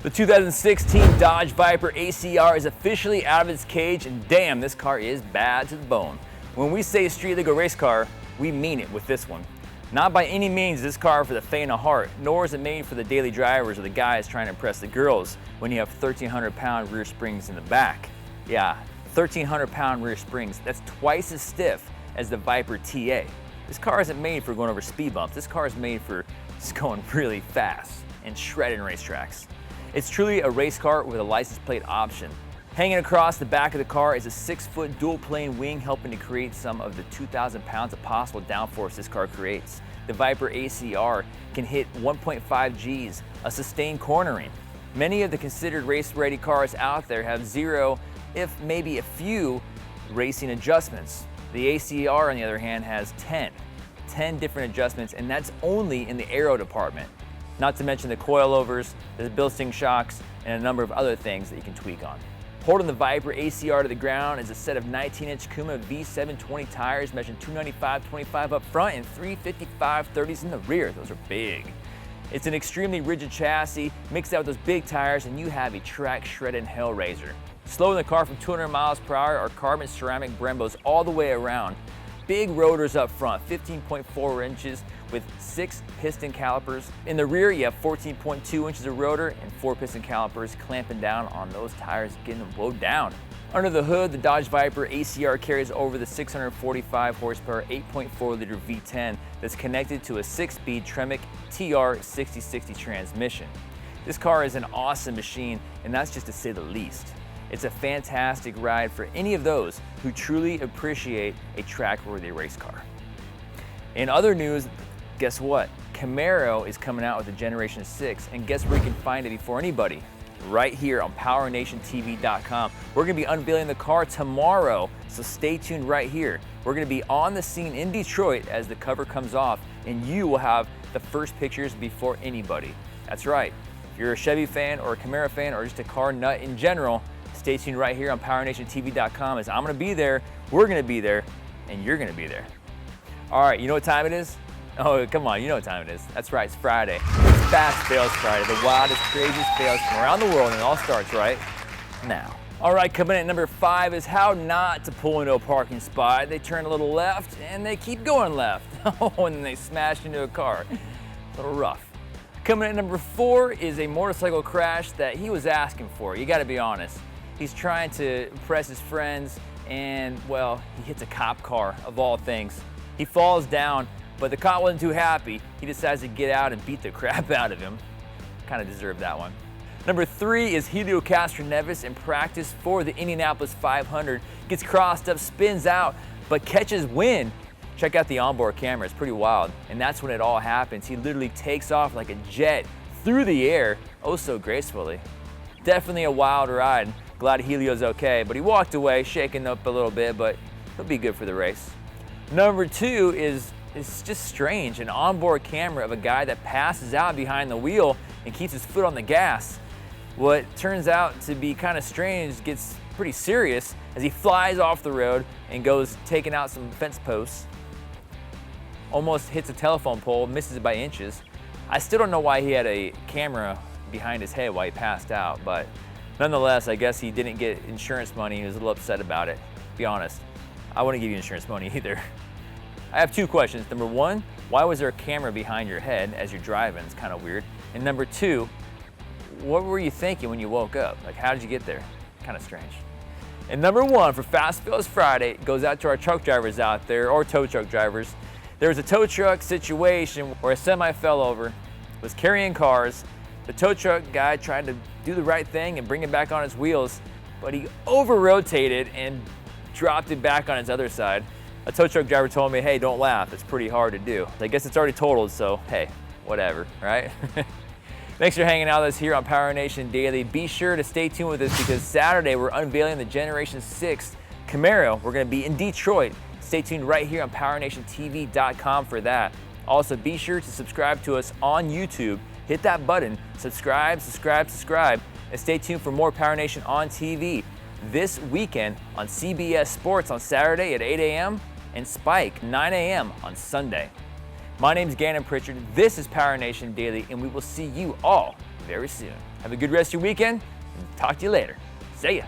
The 2016 Dodge Viper ACR is officially out of its cage, and damn, this car is bad to the bone. When we say street legal race car, we mean it with this one. Not by any means is this car for the faint of heart, nor is it made for the daily drivers or the guys trying to impress the girls when you have 1,300-pound rear springs in the back. Yeah, 1,300-pound rear springs, that's twice as stiff as the Viper TA. This car isn't made for going over speed bumps. This car is made for just going really fast and shredding racetracks. It's truly a race car with a license plate option. Hanging across the back of the car is a 6-foot dual-plane wing, helping to create some of the 2,000 pounds of possible downforce this car creates. The Viper ACR can hit 1.5 Gs, a sustained cornering. Many of the considered race-ready cars out there have zero, if maybe a few, racing adjustments. The ACR, on the other hand, has 10 different adjustments, and that's only in the aero department. Not to mention the coilovers, the Bilsting shocks, and a number of other things that you can tweak on. Holding the Viper ACR to the ground is a set of 19-inch Kuma V720 tires measuring 295/25 up front and 355/30s in the rear. Those are big. It's an extremely rigid chassis mixed out with those big tires, and you have a track shredding hellraiser. Slowing the car from 200 miles per hour are carbon ceramic Brembos all the way around. Big rotors up front, 15.4 inches with 6 piston calipers. In the rear, you have 14.2 inches of rotor and 4 piston calipers clamping down on those tires, getting them wound down. Under the hood, the Dodge Viper ACR carries over the 645 horsepower 8.4-liter V10 that's connected to a 6-speed Tremec TR6060 transmission. This car is an awesome machine, and that's just to say the least. It's a fantastic ride for any of those who truly appreciate a track-worthy race car. In other news, guess what? Camaro is coming out with the Generation 6, and guess where you can find it before anybody? Right here on PowerNationTV.com. We're going to be unveiling the car tomorrow, so stay tuned right here. We're going to be on the scene in Detroit as the cover comes off, and you will have the first pictures before anybody. That's right. If you're a Chevy fan or a Camaro fan or just a car nut in general, stay tuned right here on PowerNationTV.com, as I'm going to be there, we're going to be there, and you're going to be there. All right, you know what time it is? Oh, come on, you know what time it is. That's right, it's Friday. It's Fast Fails Friday, the wildest, craziest fails from around the world, and it all starts right now. All right, coming in at number 5 is how not to pull into a parking spot. They turn a little left, and they keep going left. Oh, and then they smash into a car. A little rough. Coming in at number 4 is a motorcycle crash that he was asking for. You gotta be honest. He's trying to impress his friends, and, well, he hits a cop car, of all things. He falls down, but the cop wasn't too happy. He decides to get out and beat the crap out of him. Kind of deserved that one. Number 3 is Helio Castroneves in practice for the Indianapolis 500. Gets crossed up, spins out, but catches wind. Check out the onboard camera, it's pretty wild. And that's when it all happens. He literally takes off like a jet through the air, oh so gracefully. Definitely a wild ride. Glad Helio's okay, but he walked away, shaking up a little bit, but he'll be good for the race. Number 2 is just strange, an onboard camera of a guy that passes out behind the wheel and keeps his foot on the gas. What turns out to be kind of strange gets pretty serious as he flies off the road and goes taking out some fence posts. Almost hits a telephone pole, misses it by inches. I still don't know why he had a camera behind his head while he passed out, but nonetheless, I guess he didn't get insurance money. He was a little upset about it. Be honest, I wouldn't give you insurance money either. I have 2 questions. Number 1, why was there a camera behind your head as you're driving? It's kind of weird. And number 2, what were you thinking when you woke up? Like, how did you get there? Kind of strange. And number 1 for Fast Fails Friday goes out to our truck drivers out there, or tow truck drivers. There was a tow truck situation where a semi fell over, was carrying cars. The tow truck guy tried to do the right thing and bring it back on its wheels, but he over-rotated and dropped it back on its other side. A tow truck driver told me, hey, don't laugh, it's pretty hard to do. I guess it's already totaled, so hey, whatever, right? Thanks for hanging out with us here on Power Nation Daily. Be sure to stay tuned with us because Saturday we're unveiling the Generation 6 Camaro. We're gonna be in Detroit. Stay tuned right here on PowerNationTV.com for that. Also, be sure to subscribe to us on YouTube. Hit that button, subscribe, and stay tuned for more Power Nation on TV this weekend on CBS Sports on Saturday at 8 a.m. and Spike 9 a.m. on Sunday. My name's Gannon Pritchard, this is Power Nation Daily, and we will see you all very soon. Have a good rest of your weekend, and talk to you later. See ya.